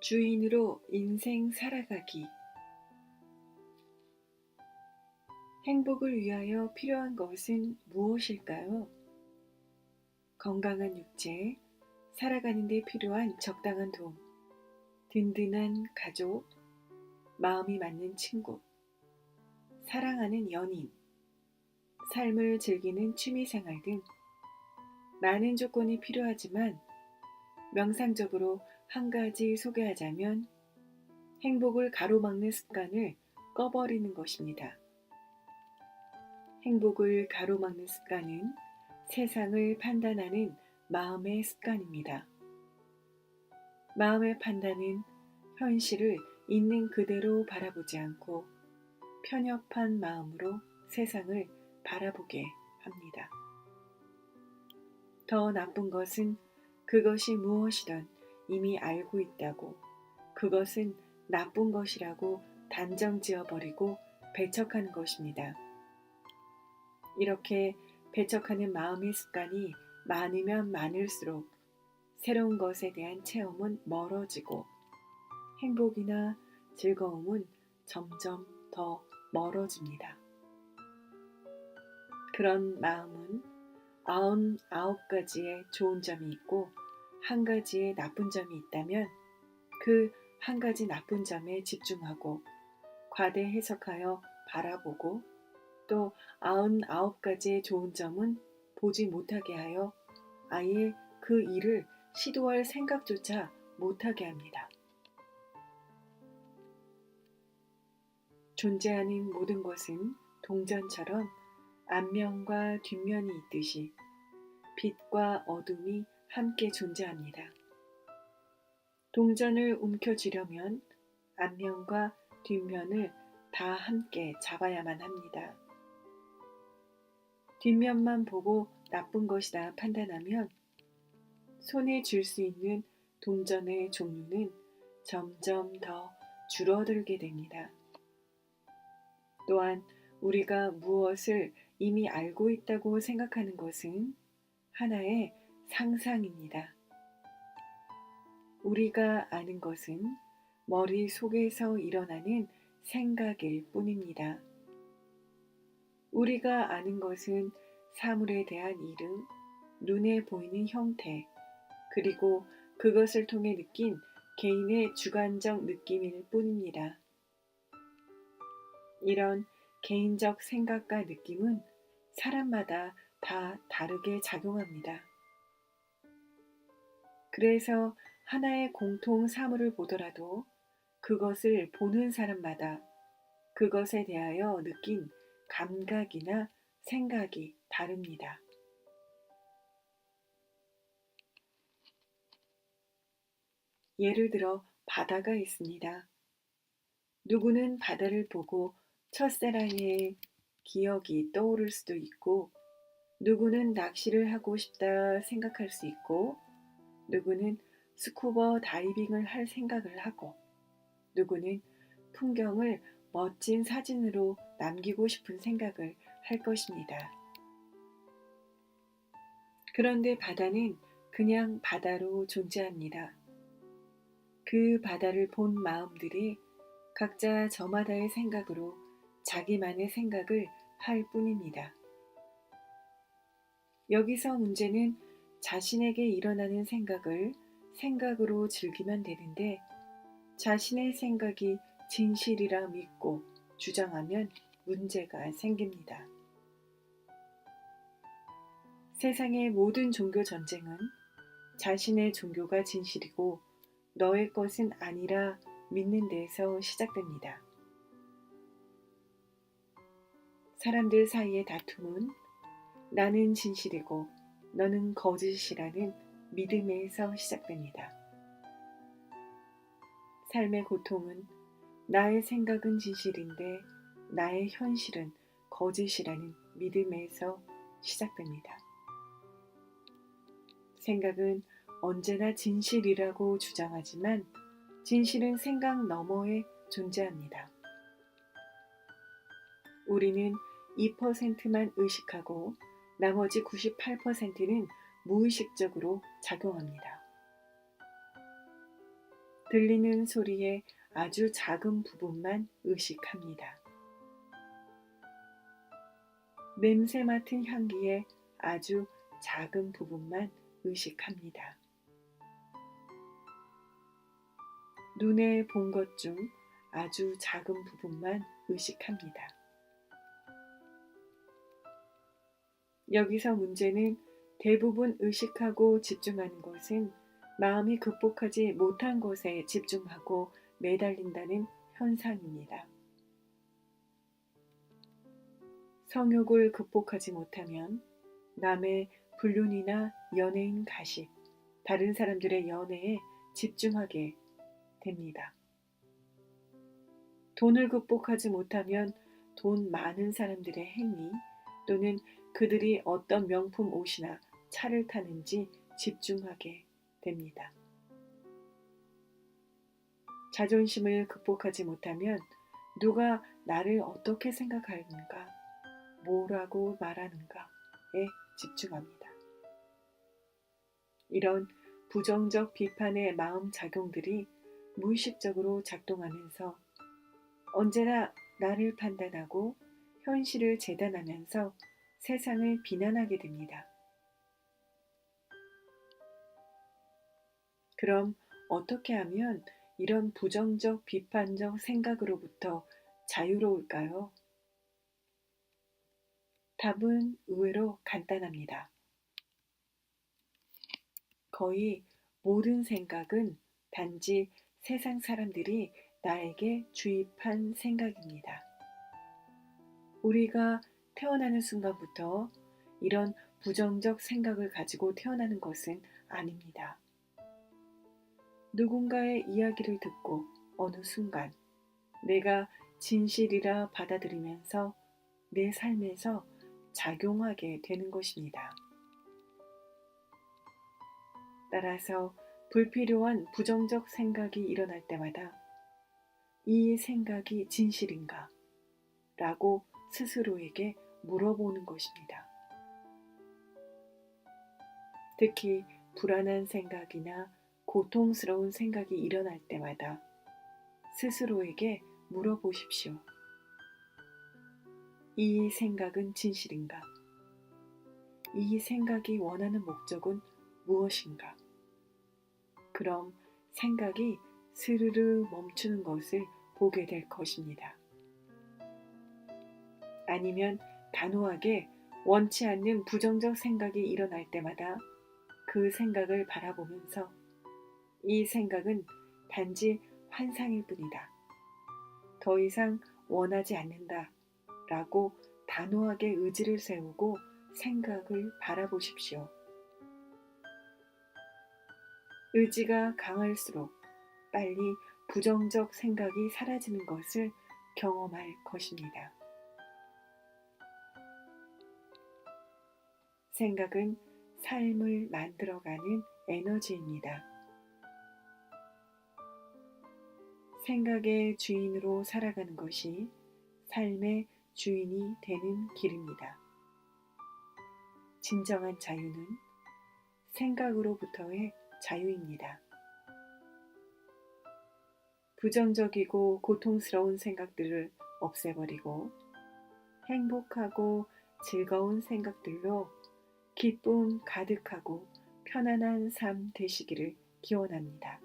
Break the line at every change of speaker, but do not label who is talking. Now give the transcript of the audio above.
주인으로 인생 살아가기. 행복을 위하여 필요한 것은 무엇일까요? 건강한 육체, 살아가는 데 필요한 적당한 돈, 든든한 가족, 마음이 맞는 친구, 사랑하는 연인, 삶을 즐기는 취미생활 등 많은 조건이 필요하지만 명상적으로 한 가지 소개하자면 행복을 가로막는 습관을 꺼버리는 것입니다. 행복을 가로막는 습관은 세상을 판단하는 마음의 습관입니다. 마음의 판단은 현실을 있는 그대로 바라보지 않고 편협한 마음으로 세상을 바라보게 합니다. 더 나쁜 것은 그것이 무엇이든 이미 알고 있다고 그것은 나쁜 것이라고 단정 지어버리고 배척하는 것입니다. 이렇게 배척하는 마음의 습관이 많으면 많을수록 새로운 것에 대한 체험은 멀어지고 행복이나 즐거움은 점점 더 멀어집니다. 그런 마음은 99가지의 좋은 점이 있고 한 가지의 나쁜 점이 있다면 그 한 가지 나쁜 점에 집중하고 과대 해석하여 바라보고 또 99가지의 좋은 점은 보지 못하게 하여 아예 그 일을 시도할 생각조차 못하게 합니다. 존재하는 모든 것은 동전처럼 앞면과 뒷면이 있듯이 빛과 어둠이 함께 존재합니다. 동전을 움켜쥐려면 앞면과 뒷면을 다 함께 잡아야만 합니다. 뒷면만 보고 나쁜 것이다 판단하면 손에 쥘 수 있는 동전의 종류는 점점 더 줄어들게 됩니다. 또한 우리가 무엇을 이미 알고 있다고 생각하는 것은 하나의 상상입니다. 우리가 아는 것은 머릿속에서 일어나는 생각일 뿐입니다. 우리가 아는 것은 사물에 대한 이름, 눈에 보이는 형태, 그리고 그것을 통해 느낀 개인의 주관적 느낌일 뿐입니다. 이런 개인적 생각과 느낌은 사람마다 다 다르게 작용합니다. 그래서 하나의 공통 사물을 보더라도 그것을 보는 사람마다 그것에 대하여 느낀 감각이나 생각이 다릅니다. 예를 들어 바다가 있습니다. 누구는 바다를 보고 첫사랑의 기억이 떠오를 수도 있고 누구는 낚시를 하고 싶다 생각할 수 있고 누구는 스쿠버 다이빙을 할 생각을 하고 누구는 풍경을 멋진 사진으로 남기고 싶은 생각을 할 것입니다. 그런데 바다는 그냥 바다로 존재합니다. 그 바다를 본 마음들이 각자 저마다의 생각으로 자기만의 생각을 할 뿐입니다. 여기서 문제는 자신에게 일어나는 생각을 생각으로 즐기면 되는데 자신의 생각이 진실이라 믿고 주장하면 문제가 생깁니다. 세상의 모든 종교 전쟁은 자신의 종교가 진실이고 너의 것은 아니라 믿는 데에서 시작됩니다. 사람들 사이의 다툼은 나는 진실이고 너는 거짓이라는 믿음에서 시작됩니다. 삶의 고통은 나의 생각은 진실인데 나의 현실은 거짓이라는 믿음에서 시작됩니다. 생각은 언제나 진실이라고 주장하지만 진실은 생각 너머에 존재합니다. 우리는 2%만 의식하고 나머지 98%는 무의식적으로 작용합니다. 들리는 소리의 아주 작은 부분만 의식합니다. 냄새 맡은 향기의 아주 작은 부분만 의식합니다. 눈에 본 것 중 아주 작은 부분만 의식합니다. 여기서 문제는 대부분 의식하고 집중하는 것은 마음이 극복하지 못한 것에 집중하고 매달린다는 현상입니다. 성욕을 극복하지 못하면 남의 불륜이나 연예인 가십, 다른 사람들의 연애에 집중하게 됩니다. 돈을 극복하지 못하면 돈 많은 사람들의 행위 또는 그들이 어떤 명품 옷이나 차를 타는지 집중하게 됩니다. 자존심을 극복하지 못하면 누가 나를 어떻게 생각하는가, 뭐라고 말하는가에 집중합니다. 이런 부정적 비판의 마음 작용들이 무의식적으로 작동하면서 언제나 나를 판단하고 현실을 재단하면서 세상을 비난하게 됩니다. 그럼 어떻게 하면 이런 부정적 비판적 생각으로부터 자유로울까요? 답은 의외로 간단합니다. 거의 모든 생각은 단지 세상 사람들이 나에게 주입한 생각입니다. 우리가 태어나는 순간부터 이런 부정적 생각을 가지고 태어나는 것은 아닙니다. 누군가의 이야기를 듣고 어느 순간 내가 진실이라 받아들이면서 내 삶에서 작용하게 되는 것입니다. 따라서 불필요한 부정적 생각이 일어날 때마다 이 생각이 진실인가? 라고 스스로에게 물어보는 것입니다. 특히 불안한 생각이나 고통스러운 생각이 일어날 때마다 스스로에게 물어보십시오. 이 생각은 진실인가? 이 생각이 원하는 목적은 무엇인가? 그럼 생각이 스르르 멈추는 것을 보게 될 것입니다. 아니면 단호하게 원치 않는 부정적 생각이 일어날 때마다 그 생각을 바라보면서 이 생각은 단지 환상일 뿐이다. 더 이상 원하지 않는다. 라고 단호하게 의지를 세우고 생각을 바라보십시오. 의지가 강할수록 빨리 부정적 생각이 사라지는 것을 경험할 것입니다. 생각은 삶을 만들어가는 에너지입니다. 생각의 주인으로 살아가는 것이 삶의 주인이 되는 길입니다. 진정한 자유는 생각으로부터의 자유입니다. 부정적이고 고통스러운 생각들을 없애버리고 행복하고 즐거운 생각들로 기쁨 가득하고 편안한 삶 되시기를 기원합니다.